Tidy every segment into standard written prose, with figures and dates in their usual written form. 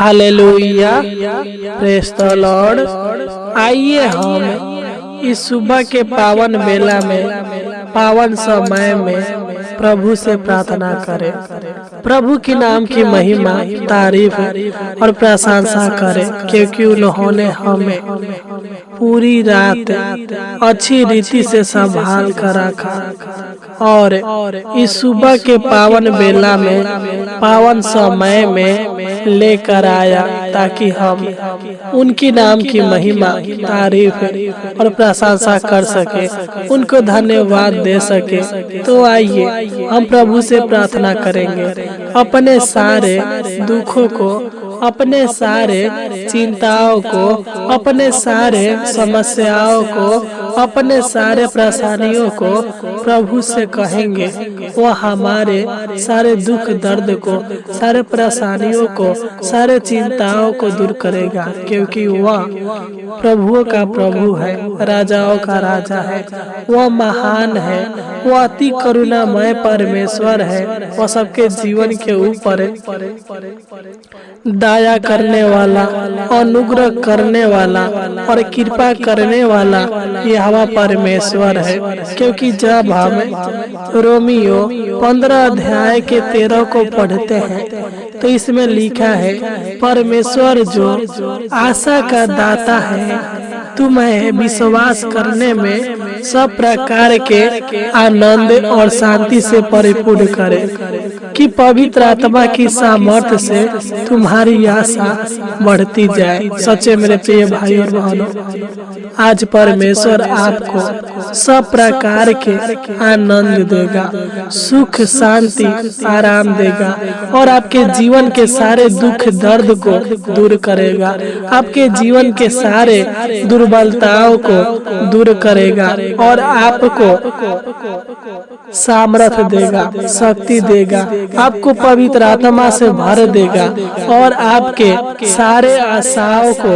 Hallelujah, praise the Lord. आइए हम इस सुबह के पावन बेला में, पावन समय में प्रभु से प्रार्थना करें। प्रभु के नाम की महिमा, तारीफ और प्रशंसा करें, क्योंकि उन्होंने हमें पूरी रात अच्छी रीति से संभाल कर रखा और इस सुबह के पावन बेला में, पावन समय में लेकर आया, ताकि हम उनकी नाम की महिमा, तारीफ और प्रशंसा कर सके, उनको धन्यवाद दे सके। तो आइए हम प्रभु से प्रार्थना करेंगे। अपने सारे दुखों को, अपने सारे चिंताओं को, अपने सारे समस्याओं को, अपने सारे परेशानियों को प्रभु से कहेंगे। वो हमारे सारे दुख दर्द को, सारे परेशानियों को, सारे चिंताओं को दूर करेगा, क्योंकि वह प्रभुओं का प्रभु है, राजाओं का राजा है। वह महान है, वह अति करुणामय परमेश्वर है। वह सबके जीवन के ऊपर दया करने वाला, अनुग्रह करने वाला और कृपा करने वाला यहोवा परमेश्वर है। क्योंकि जब हम रोमियो 15 अध्याय के 13 को पढ़ते हैं तो इसमें लिखा है, परमेश्वर जो आशा का दाता है, तुम्हें विश्वास करने में सब प्रकार के आनंद और शांति से परिपूर्ण करे, कि पवित्र आत्मा की सामर्थ्य से तुम्हारी आशा बढ़ती जाए। सच्चे मेरे प्रिय भाई और बहनों, आज परमेश्वर आपको सब प्रकार के आनंद देगा, सुख शांति आराम देगा और आपके जीवन के सारे दुख दर्द को दूर करेगा, आपके जीवन के सारे दुर्बलताओं को दूर करेगा और आपको सामर्थ्य देगा, शक्ति देगा, आपको पवित्र आत्मा से भर देगा और आपके सारे आशाओं को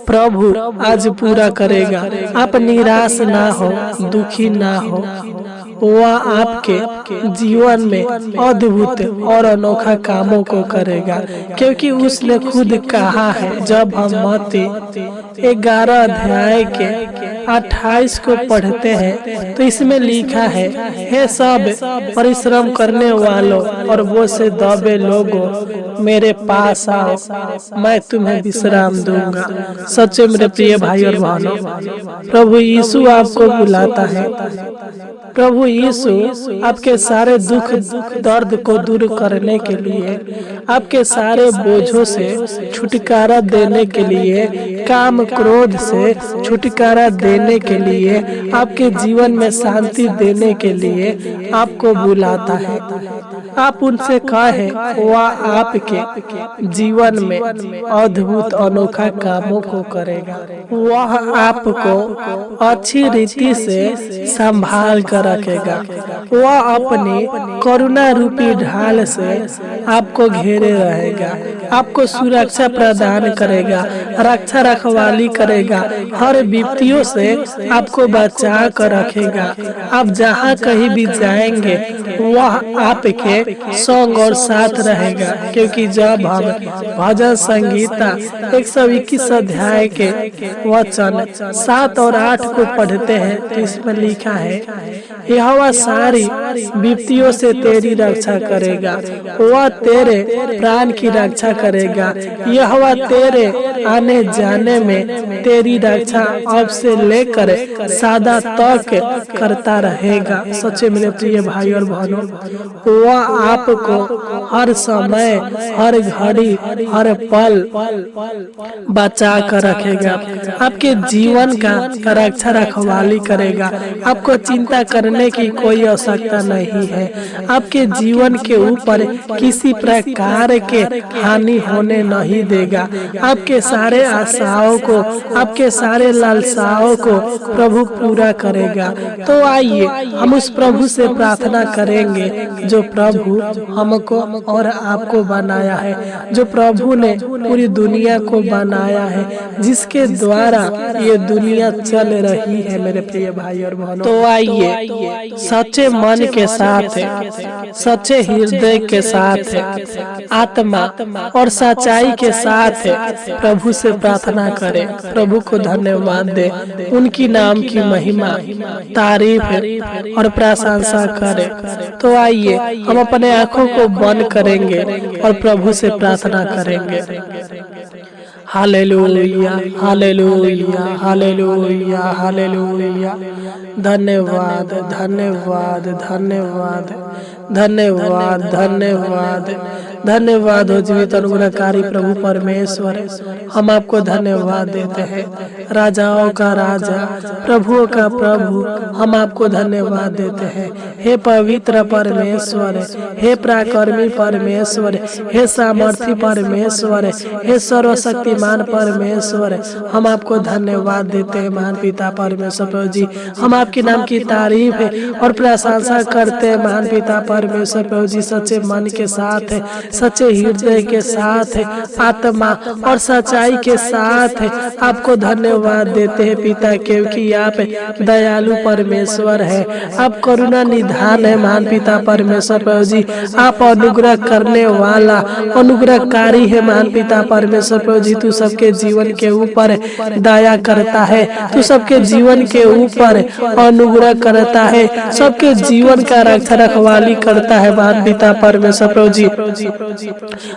प्रभु आज पूरा करेगा। आप निराश ना हो, दुखी ना हो। वह आपके जीवन में अद्भुत और अनोखा कामों को करेगा, क्योंकि उसने खुद कहा है। जब हम मत्ती 11 अध्याय के 28 को पढ़ते हैं तो इसमें लिखा है, हे सब परिश्रम करने वालों और वो से दबे लोगों, मेरे पास आओ, मैं तुम्हें विश्राम दूंगा। सच्चे मेरे प्रिय भाई और बहनों, प्रभु यीशु आपको बुलाता है। प्रभु यीशु आपके सारे दुख दर्द को दूर करने के लिए, आपके सारे बोझों से छुटकारा देने के लिए, काम क्रोध से छुटकारा देने के लिए, आपके जीवन में शांति देने के लिए आपको बुलाता है। आप उनसे कहें, वह आपके जीवन में अद्भुत अनोखा कामों को करेगा। वह आपको अच्छी रीति से संभाल कर रखेगा। वह अपनी करुणा रूपी ढाल से आपको घेरे रहेगा, आपको सुरक्षा प्रदान करेगा, रक्षा रखवाली करेगा, हर विपत्तियों से आपको बचा कर रखेगा। आप जहाँ कहीं भी जाएंगे वह आपके संग और साथ रहेगा। क्योंकि जब हम भजन संगीता 121 अध्याय के वचन 7 और 8 को पढ़ते हैं तो इसमें लिखा है, यहोवा सारी विपत्तियों से तेरी रक्षा करेगा, वह तेरे प्राण की रक्षा करेगा। यहोवा तेरे आने जाने में तेरी रक्षा अब से लेकर सदा तक करता रहेगा। सच्चे मेरे प्रिय भाई और बहनों, वह आपको हर समय, हर घड़ी, हर पल बचा कर रखेगा, आपके जीवन का रक्षा रखवाली करेगा। आपको चिंता करने की कोई आवश्यकता नहीं है। आपके जीवन के ऊपर किसी प्रकार के हानि होने नहीं देगा। आपके सारे आशाओं को, आपके सारे लालसाओं को प्रभु पूरा करेगा। तो आइए हम उस प्रभु से प्रार्थना करेंगे जो प्रभु प्रभु हमको और आपको बनाया है, जो प्रभु ने पूरी दुनिया को बनाया है, जिसके द्वारा ये दुनिया चल रही है मेरे प्रिय भाई और बहनों। तो आइए सच्चे मन के साथ, सच्चे हृदय के साथ, आत्मा और सच्चाई के साथ प्रभु से प्रार्थना करें, प्रभु को धन्यवाद दे, उनकी नाम की महिमा, तारीफ और प्रशंसा करें। तो आइए हम अपने आंखों को बंद करेंगे और प्रभु से प्रार्थना करेंगे। Hallelujah, hallelujah, hallelujah, hallelujah. धन्यवाद, धन्यवाद, धन्यवाद, धन्यवाद, धन्यवाद, धन्यवाद हो जीवित अनुग्रहकारी प्रभु परमेश्वर। हम आपको धन्यवाद देते हैं, राजाओं का राजा, प्रभुओं का प्रभु। हम आपको धन्यवाद देते हैं, हे पवित्र परमेश्वर, हे पराक्रमी परमेश्वर, हे सामर्थी परमेश्वर, हे सर्वशक्तिमान परमेश्वर। हम आपको धन्यवाद देते हैं महान पिता परमेश्वर प्रभु जी। हम आपके नाम की तारीफ है और प्रशंसा करते हैं महान पिता परमेश्वर प्रभु जी। सच्चे मन के साथ, सच्चे हृदय के साथ, आत्मा और सच्चाई के साथ आपको धन्यवाद देते हैं पिता, क्योंकि आप दयालु परमेश्वर है, आप करुणा निधान है महान पिता परमेश्वर प्रभु जी। आप अनुग्रह करने वाला, अनुग्रहकारी है महान पिता परमेश्वर प्रभु जी। तू सबके जीवन के ऊपर दया करता है, तू सबके जीवन के ऊपर अनुग्रह करता है, सबके जीवन का रखवाली करता है महान पिता परमेश्वर प्रभु जी।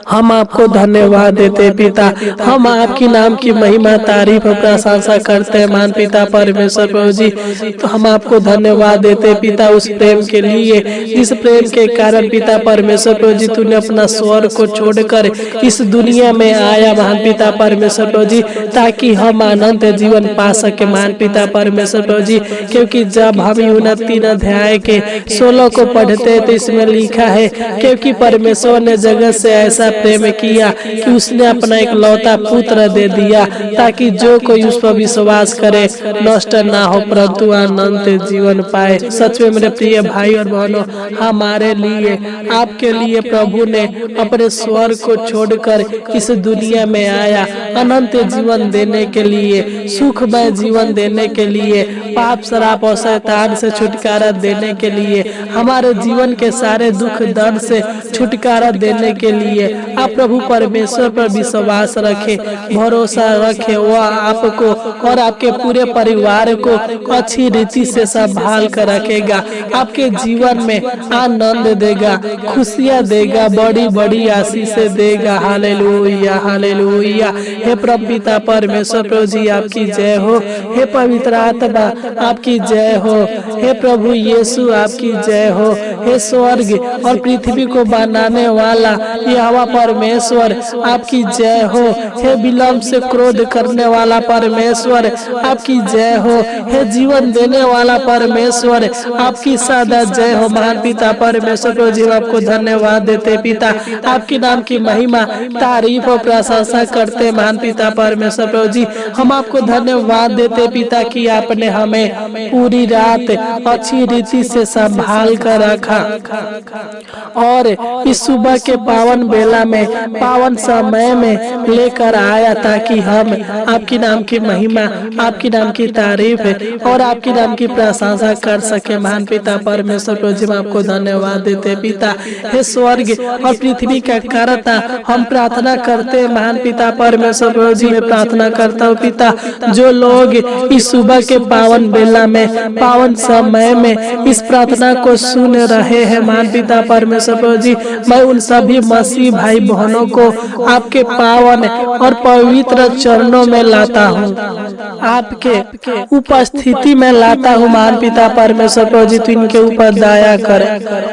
हम आपको धन्यवाद देते पिता, हम आपकी नाम की महिमा, तारीफ और प्रशंसा करते हैं महान पिता परमेश्वर प्रभु जी। तो हम आपको धन्यवाद देते पिता उस प्रेम के लिए जिस प्रेम के कारण पिता परमेश्वर प्रभु जी तूने अपना स्वर को छोड़कर इस दुनिया में आया महान पिता परमेश्वर प्रभु जी, ताकि हम अनंत जीवन पा सके महान पिता परमेश्वर प्रभु जी। क्योंकि जब हम यूहन्ना 3 अध्याय के 16 को पढ़ते तो इसमें लिखा है, क्योंकि परमेश्वर ने जगत से ऐसा प्रेम किया कि उसने अपना एक लौता पुत्र दे दिया, ताकि जो कोई उस पर विश्वास करे नष्ट ना हो परंतु अनंत जीवन पाए। सच में मेरे प्रिय भाई और बहनों, हमारे लिए, आपके लिए प्रभु ने अपने स्वर को छोड़कर इस दुनिया में आया, अनंत जीवन देने के लिए, सुखमय जीवन देने के लिए, पाप शराब और शैतान से छुटकारा देने के लिए, हमारे जीवन के सारे दुख दर्द से छुटकारा देने के लिए। आप प्रभु परमेश्वर पर विश्वास रखे, भरोसा रखे, वह आपको और आपके पूरे परिवार को अच्छी रीति से संभाल कर रखेगा, आपके जीवन में आनंद देगा, खुशियां देगा, बड़ी बड़ी आशीषें देगा। Hallelujah, hallelujah. हे प्रभु पिता परमेश्वर प्रभु जी आपकी जय हो, हे पवित्र आत्मा आपकी जय हो, हे प्रभु यीशु आपकी जय हो, हे स्वर्ग और पृथ्वी को बनाने वाला यहोवा परमेश्वर आपकी जय हो, हे विलंब से क्रोध करने वाला परमेश्वर आपकी जय हो, हे जीवन देने वाला परमेश्वर आपकी सदा जय हो। महान पिता परमेश्वर प्रभु जी आपको धन्यवाद देते पिता, आपके नाम की महिमा, तारीफ और प्रशंसा करते महान पिता परमेश्वर प्रभु जी। हम आपको धन्यवाद देते पिता कि आपने हमें पूरी रात अच्छी रीति से संभाल कर रखा और इस सुबह के पावन बेला में, पावन समय में लेकर आया, ताकि हम आपकी नाम की महिमा, आपकी नाम की तारीफ और आपकी नाम की प्रशंसा कर सके। महान पिता परमेश्वर प्रभु जी आपको धन्यवाद देते पिता, हे स्वर्ग और पृथ्वी का कर्ता हम प्रार्थना करते महान पिता परमेश्वर प्रभु जी। मैं प्रार्थना करता हूँ पिता, जो लोग इस सुबह के पावन बेला में, पावन समय में इस प्रार्थना को सुन रहे हैं महान पिता परमेश्वर प्रभु जी, मैं उन सभी मसीह भाई बहनों को आपके पावन और पवित्र चरणों में लाता हूँ, आपके उपस्थिति में लाता हूँ महान पिता परमेश्वर प्रभु जी। तू इनके ऊपर दया कर,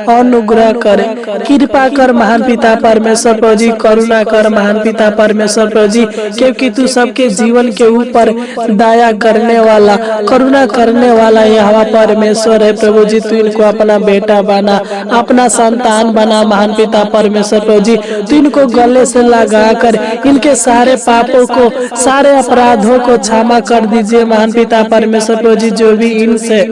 अनुग्रह कर, कृपा कर महान पिता परमेश्वर प्रभु जी, करुणा कर महान पिता परमेश्वर प्रभु जी, क्योंकि तू सबके जीवन के ऊपर दया करने वाला, करुणा करने वाला यहोवा परमेश्वर है प्रभु जी। तू इनको अपना बेटा बना, अपना संतान बना महान पिता परमेश्वर परमेश्वर प्रभु जी, तू इनको गले से लगा कर इनके सारे पापों को, सारे अपराधों को क्षमा कर दीजिए महान पिता परमेश्वर प्रभु जी। जो भी इनसे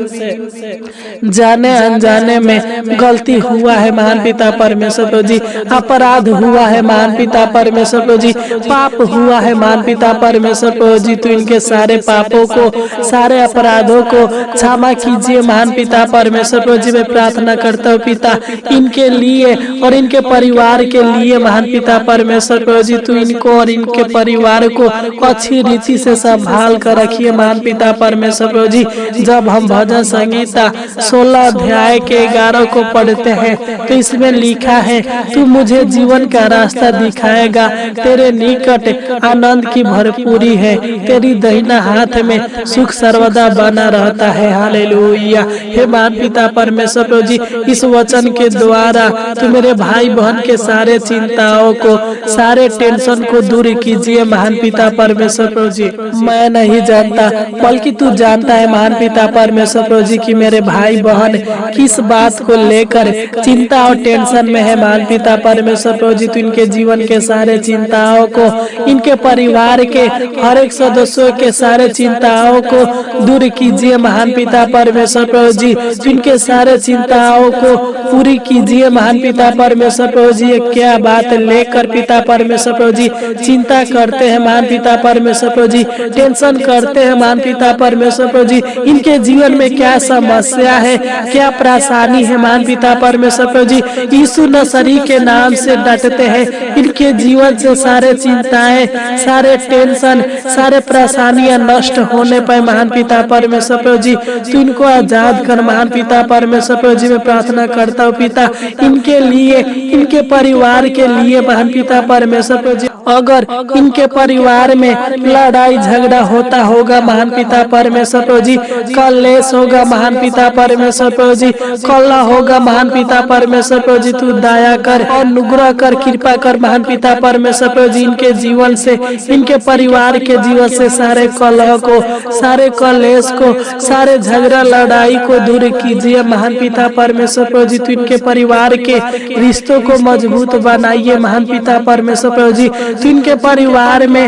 जाने अनजाने में गलती हुआ है महान पिता परमेश्वर प्रभु जी, अपराध हुआ है महान पिता परमेश्वर प्रभु जी, पाप हुआ है महान पिता परमेश्वर प्रभु जी, तो इनके सारे पापों को, सारे अपराधों को क्षमा कीजिए महान पिता परमेश्वर प्रभु जी। मैं प्रार्थना करता हूँ पिता इनके लिए और इनके परिवार के लिए महान पिता परमेश्वर प्रभु जी, तू इनको और इनके परिवार को अच्छी रीति से संभाल कर रखिए महान पिता परमेश्वर प्रभु जी। जब हम भजन संगीता 16 अध्याय के 11 को पढ़ते हैं तो इसमें लिखा है, तू मुझे जीवन का रास्ता दिखाएगा, तेरे निकट आनंद की भरपूरी है, तेरी दाहिना हाथ में सुख सर्वदा बना रहता है। हालेलुया। हे महान पिता परमेश्वर प्रभु जी, इस वचन के द्वारा तू मेरे भाई बहन के सारे चिंताओं को, सारे टेंशन को दूर कीजिए महान पिता परमेश्वर प्रभु जी। मैं नहीं जानता बल्कि तू जानता है महान पिता परमेश्वर प्रभु जी कि मेरे भाई बहन किस बात को लेकर चिंता और टेंशन में है महान पिता परमेश्वर प्रभु जी। तू इनके जीवन के सारे चिंताओं को, इनके परिवार के हर एक सदस्यों के सारे चिंताओं को दूर कीजिए महान पिता परमेश्वर प्रभु जी। तू इनके सारे चिंताओं को पूरी कीजिए महान पिता परमेश्वर प्रभु जी। ये क्या बात लेकर पिता परमेश्वर प्रभु जी चिंता करते हैं महान पिता परमेश्वर प्रभु जी, टेंशन करते हैं महान पिता परमेश्वर प्रभु जी, इनके जीवन में क्या समस्या है, क्या परेशानी है महान पिता परमेश्वर प्रभु जी, यीशु नसरी के नाम से डटते हैं। इनके जीवन से सारे चिंताएं, सारे टेंशन, सारे परेशानियां नष्ट होने पर महान पिता परमेश्वर प्रभु जी, तू इनको आजाद कर महान पिता परमेश्वर प्रभु जी। मैं प्रार्थना करता हूँ पिता इनके लिए, इनके परिवार के लिए महान पिता परमेश्वर प्रभु जी। अगर इनके परिवार में लड़ाई झगड़ा होता होगा महान पिता परमेश्वर प्रभु जी, कलेश होगा महान पिता परमेश्वर प्रभु जी, कलह होगा महान पिता परमेश्वर प्रभु जी, तू दया कर और अनुग्रह कर, कृपा कर महान पिता परमेश्वर प्रभु जी। इनके जीवन से, इनके परिवार के जीवन से सारे कलह को, सारे कलेश को, सारे झगड़ा लड़ाई को दूर कीजिए महान पिता परमेश्वर प्रभु जी। तू इनके परिवार के रिश्तों को मजबूत बनाइए महान पिता परमेश्वर प्रभु जी। तू इनके परिवार में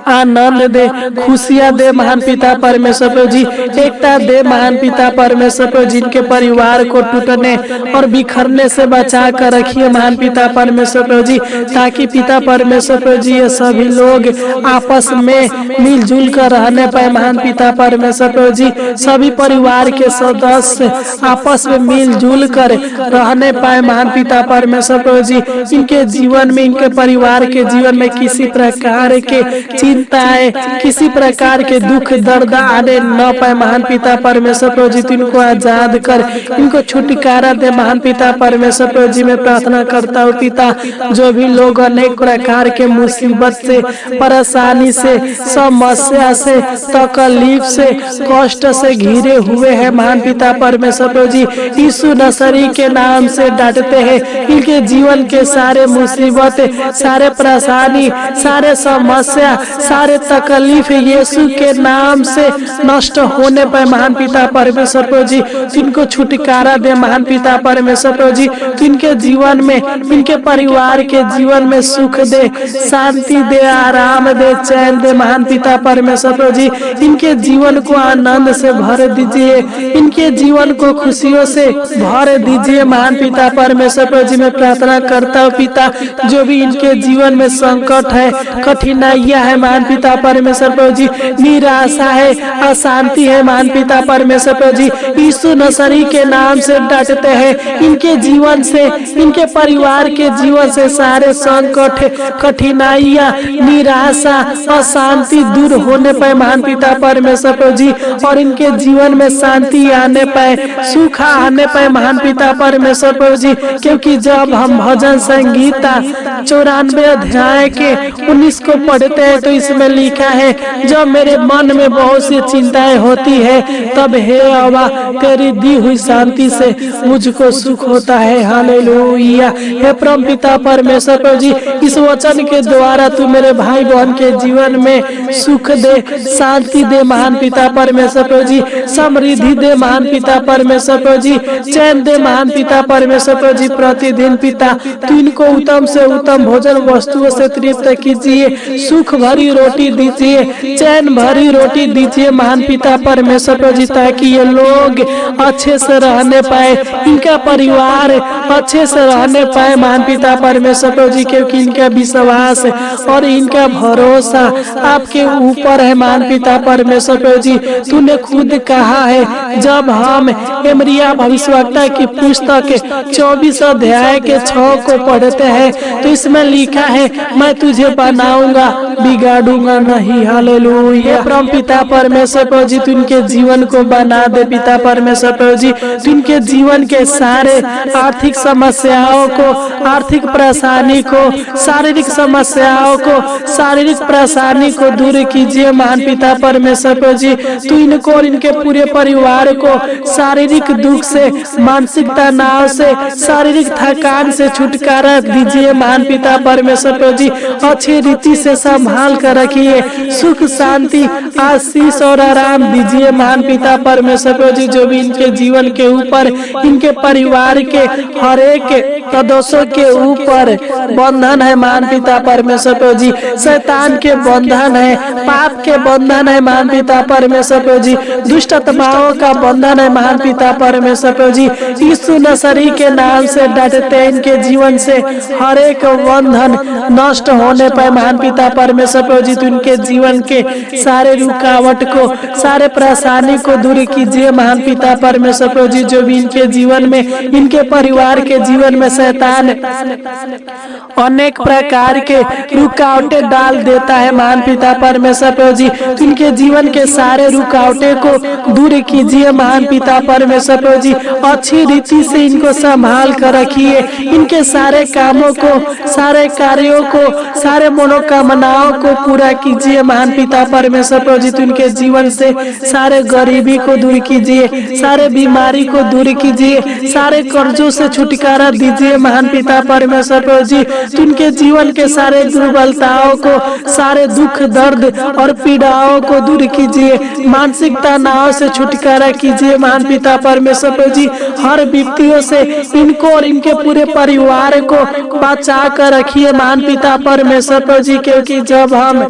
आनंद दे, खुशियां दे महान पिता परमेश्वर प्रभु जी, एकता दे महान पिता परमेश्वर प्रभु जी। इनके परिवार को टूटने और बिखरने से बचा कर रखिए महान पिता परमेश्वर प्रभु जी, ताकि पिता परमेश्वर प्रभु जी ये सभी लोग आपस में मिलजुल कर रहने पाए महान पिता परमेश्वर प्रभु जी। सभी परिवार के सदस्य आपस में मिलजुल कर रहने पाए महान पिता परमेश्वर प्रभु जी। इनके जीवन में, इनके परिवार के जीवन में किसी प्रकार के चिंताएं, किसी प्रकार के दुख दर्द आने न पाए महान पिता परमेश्वर प्रभु जी। इनको आजाद कर, इनको छुटकारा दे महान पिता परमेश्वर प्रभु जी। मैं प्रार्थना करता हूँ पिता, जो भी लोग अनेक प्रकार के मुसीबत से, परेशानी से, समस्या से, तकलीफ से, कष्ट से घिरे हुए हैं महान पिता परमेश्वर प्रभु जी, यीशु नसरी के नाम से डांटते हैं। इनके जीवन के सारे मुसीबत, सारे परेशानी, सारे समस्या, सारे तकलीफ यीशु के नाम से नष्ट होने पर महान पिता परमेश्वर प्रभु जी, इनको छुटकारा दे महान पिता परमेश्वर प्रभु जी। इनके जीवन में, इनके परिवार के जीवन में सुख दे, शांति दे, आराम दे, चैन दे महान पिता परमेश्वर प्रभु जी। इनके जीवन को आनंद से भर दीजिए, इनके जीवन को खुशियों से भर दीजिए महान पिता परमेश्वर प्रभु जी। मैं प्रार्थना करता हूँ पिता, जो भी इनके जीवन में संकट है, कठिनाइयां है महान पिता परमेश्वर प्रभु जी, निराशा है, अशांति है महान पिता परमेश्वर प्रभु जी, यीशु नसरी के नाम से डांटते हैं। इनके जीवन से, इनके परिवार के जीवन से सारे संकट, कठिनाइयां, निराशा, अशांति दूर होने पाए महान पिता परमेश्वर प्रभु जी, और इनके जीवन में शांति आने पाए, सुख आने पाए महान पिता परमेश्वर प्रभु जी। क्योंकि जब हम भजन संगीता 94 अध्याय के 19 को पढ़ते हैं तो इसमें लिखा है, जब मेरे मन में बहुत सी चिंताएं होती है तब हे यहोवा तेरी दी हुई शांति से मुझको सुख होता है। हालेलुया। हे परम पिता परमेश्वर प्रभु जी, इस वचन के द्वारा तू मेरे भाई बहन के जीवन में सुख दे, शांति दे महान पिता परमेश्वर प्रभु जी, समृद्धि दे महान पिता परमेश्वर प्रभु जी, चैन दे महान पिता परमेश्वर प्रभु जी। प्रतिदिन पिता, तो इनको उत्तम से उत्तम भोजन वस्तुओं से तृप्त कीजिए, सुख भरी रोटी दीजिए, चैन भरी रोटी दीजिए महान पिता परमेश्वर प्रभु जी, ताकि ये लोग अच्छे से रहने पाए, इनका परिवार अच्छे से रहने पाए महान पिता परमेश्वर प्रभु जी, क्योंकि इनका विश्वास और इनका भरोसा आपके ऊपर है महान पिता परमेश्वर प्रभु जी। तूने खुद कहा है, जब हम यिर्मयाह भविष्यवक्ता की पुस्तक 24 अध्याय के 6 को पढ़ते हैं, तो इसमें लिखा है, मैं तुझे बनाऊंगा, बिगाड़ूंगा नहीं। हालेलुया। परम पिता परमेश्वर प्रभु जी, तू इनके जीवन को बना दे पिता परमेश्वर प्रभु जी। तू इनके जीवन के सारे आर्थिक समस्याओं को, आर्थिक परेशानी को, शारीरिक समस्याओं को, शारीरिक परेशानी को दूर कीजिए महान पिता परमेश्वर प्रभु जी। तू इनको और इनके पूरे परिवार को शारीरिक दुख से, मानसिक तनाव से, शारीरिक थकान से छुटकारा दीजिए महान पिता परमेश्वर प्रभु जी। अच्छी रीति से संभाल कर रखिए, सुख शांति आशीष और आराम दीजिए महान पिता परमेश्वर प्रभु जी। जो भी इनके जीवन के ऊपर, इनके परिवार के हर एक सदस्यों के ऊपर बंधन है महान पिता परमेश्वर प्रभु जी, शैतान के बंधन है, पाप के बंधन है महान पिता परमेश्वर प्रभु जी, दुष्ट आत्माओं का बंधन है महान पिता परमेश्वर प्रभु जी। यीशु नसरी के नाम से डांटते हैं, इनके जीवन से हर एक बंधन नष्ट होने पर महान पिता परमेश्वर प्रभु जी। तो इनके जीवन के सारे रुकावट को, सारे परेशानी को दूर कीजिए महान पिता परमेश्वर प्रभु जी। जो भी इनके जीवन में, इनके परिवार के जीवन में शैतान अनेक प्रकार के रुकावटें डाल देता है महान पिता परमेश्वर प्रभु जी, तो इनके जीवन के सारे रुकावटें को दूर कीजिए महान पिता परमेश्वर प्रभु जी। अच्छी रीति से इनको संभाल कर रखिए, इनके सारे कामों को, सारे कार्यों को, सारे मनोकामनाओं को पूरा कीजिए महान पिता परमेश्वर प्रभु जी। तो इनके जीवन से सारे गरीबी को दूर कीजिए, सारे बीमारी को दूर कीजिए, सारे कर्जों से छुटकारा दीजिए महान पिता परमेश्वर प्रभु जी। तो इनके जीवन के सारे दुर्बलताओं को, सारे दुख दर्द और पीड़ाओं को दूर कीजिए, मानसिक तनाव से छुटकारा कीजिए महान पिता परमेश्वर प्रभु जी। हर विपत्तियों से इनको और इनके पूरे परिवार को बचा कर रखिए महान पिता परमेश्वर प्रभु जी, क्योंकि जब हम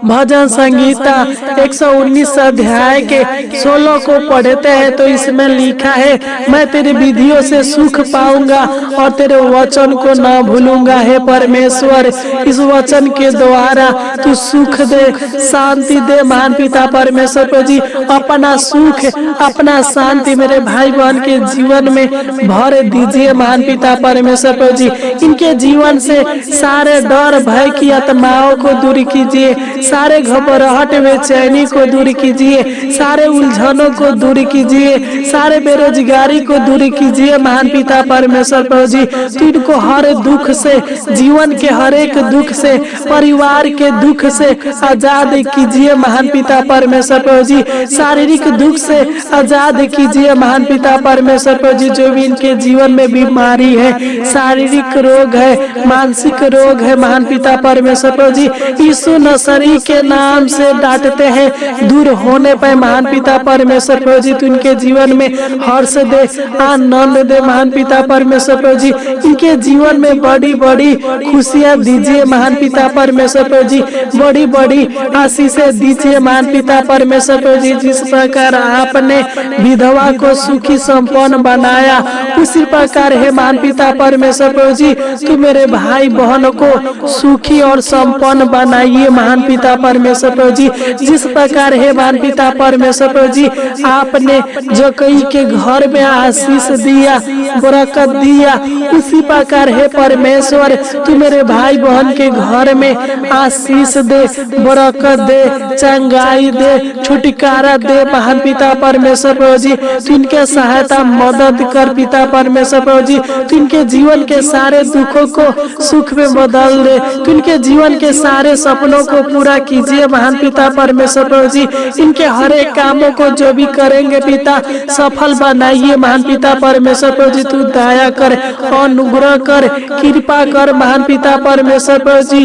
भजन संगीता 119 अध्याय के 16 को पढ़ते हैं, तो इसमें लिखा है, मैं तेरे विधियों से सुख पाऊंगा और तेरे वचन को न भूलूंगा। हे परमेश्वर, इस वचन के द्वारा तू सुख दे, शांति दे महान पिता परमेश्वर प्रभु जी। अपना सुख, अपना शांति मेरे भाई बहन के जीवन में भर दीजिए महान पिता परमेश्वर प्रभु जी। इनके जीवन से सारे डर भय की आत्माओं को दूर कीजिए, सारे घबराहट बेचैनी को दूर कीजिए, सारे उलझनों को दूर कीजिए, सारे बेरोजगारी को दूर कीजिए महान पिता परमेश्वर प्रभु जी। तो इनको हर दुख से, जीवन के हर एक दुख से, परिवार के दुख से आजाद कीजिए महान पिता परमेश्वर प्रभु जी। शारीरिक दुख से आजाद कीजिए महान पिता परमेश्वर प्रभु जी। जो भी इनके जीवन में बीमारी है, शारीरिक रोग है, मानसिक रोग है महान पिता परमेश्वर प्रभु जी, यीशु नसरी के नाम से डांटते हैं, दूर होने पर महान पिता परमेश्वर प्रभु जी। तो इनके जीवन में हर्ष दे, आनंद दे महान पिता परमेश्वर प्रभु जी। इनके जीवन में बड़ी बड़ी खुशियां दीजिए महान पिता परमेश्वर प्रभु जी, बड़ी बड़ी आशीषें दीजिए महान पिता परमेश्वर प्रभु जी। जिस प्रकार आपने विधवा को सुखी संपन्न बनाया, उसी प्रकार है महान पिता परमेश्वर प्रभु जी, तू मेरे भाई बहनों को सुखी और संपन्न बनाइए महान पिता परमेश्वर प्रभु जी। जिस प्रकार है महान पिता परमेश्वर प्रभु जी, आपने जकई के घर में आशीष दिया, बरकत दिया, उसी प्रकार है परमेश्वर, तू मेरे भाई बहन के घर में आशीष दे, बरकत दे, चंगाई दे, छुटकारा दे महान पिता परमेश्वर प्रभु जी। तू इनके सहायता मदद कर पिता परमेश्वर प्रभु जी। तू इनके जीवन के सारे दुखों को सुख में बदल दे, तू इनके जीवन के सारे सपनों को पूरा कीजिए महान पिता परमेश्वर प्रभु जी। इनके हर एक कामों को जो भी करेंगे पिता, सफल बनाइए महान पिता परमेश्वर प्रभु जी। तू दया कर, अनुग्रह कर, कृपा कर महान पिता परमेश्वर प्रभु जी।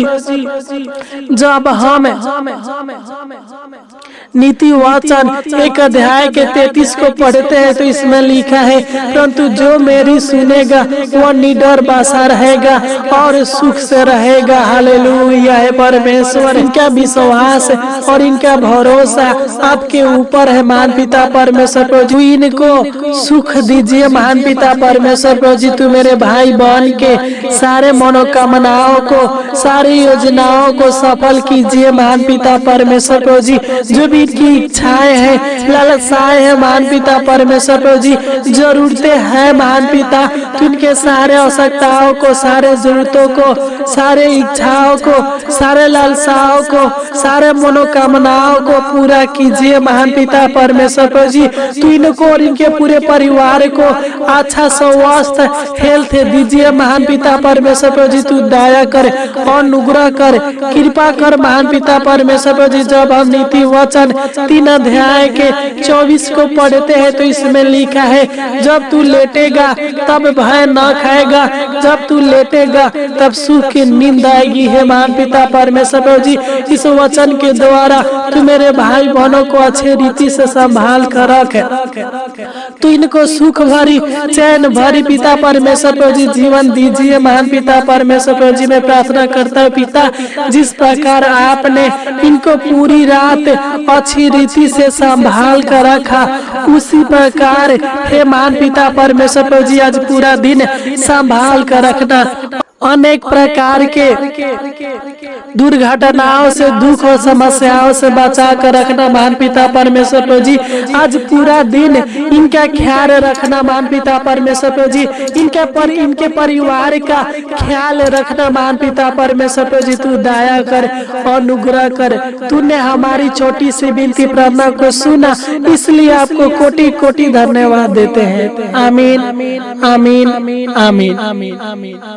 नीति वचन 1 अध्याय के 33 को पढ़ते हैं तो इसमें लिखा है, परंतु जो मेरी सुनेगा वह निडर बसा रहेगा और सुख से रहेगा। हालेलुया है परमेश्वर। इनका विश्वास और इनका भरोसा आपके ऊपर है महान पिता परमेश्वर प्रभु जी। इनको सुख दीजिए महान पिता परमेश्वर प्रभु जी। तू मेरे भाई बहन के सारे मनोकामनाओं को, सारी योजनाओं को सफल कीजिए महान पिता परमेश्वर प्रभु जी। जो भी इनकी इच्छाएं हैं, लालसाएं हैं महान पिता परमेश्वर प्रभु जी, जरूरतें हैं महान पिता, तो इनके सारे आवश्यकताओं को, सारे जरूरतों को, सारे इच्छाओं को, सारे लालसाओं को, सारे मनोकामनाओं को पूरा कीजिए महान पिता परमेश्वर प्रभु जी। तू इनको और इनके पूरे परिवार को अच्छा स्वस्थ हेल्थ दीजिए महान पिता परमेश्वर प्रभु जी। तू दया कर, अनुग्रह कर, कृपा कर महान पिता परमेश्वर प्रभु जी। जब हम नीति वचन 3 अध्याय के 24 को पढ़ते हैं तो इसमें लिखा है, जब तू लेटेगा तब भय न खाएगा, जब तू लेटेगा तब सुख की नींद आएगी। है महान पिता परमेश्वर प्रभु जी, इस वचन के द्वारा तू मेरे भाई बहनों को अच्छे रीति से संभाल कर रख। तू इनको सुख भरी, चैन भरी पिता परमेश्वर प्रभु जी जीवन दीजिए महान पिता परमेश्वर प्रभु जी। मैं प्रार्थना करता हूँ पिता, जिस प्रकार आपने इनको पूरी रात अच्छी रीति से संभाल कर रखा, उसी प्रकार हे महान पिता परमेश्वर प्रभु जी आज पूरा दिन संभाल कर रखना। अनेक प्रकार के दुर्घटनाओं से, दुख और समस्याओं से बचा कर रखना महान पिता परमेश्वर प्रभु जी। आज पूरा दिन इनका ख्याल रखना महान पिता परमेश्वर प्रभु जी। इनके परिवार का ख्याल रखना महान पिता परमेश्वर प्रभु जी। तू दया कर, अनुग्रह कर। तूने हमारी छोटी सी विनती प्रार्थना को सुना, इसलिए आपको कोटि कोटि धन्यवाद देते हैं। आमीन, आमीन, आमीन, आमीन।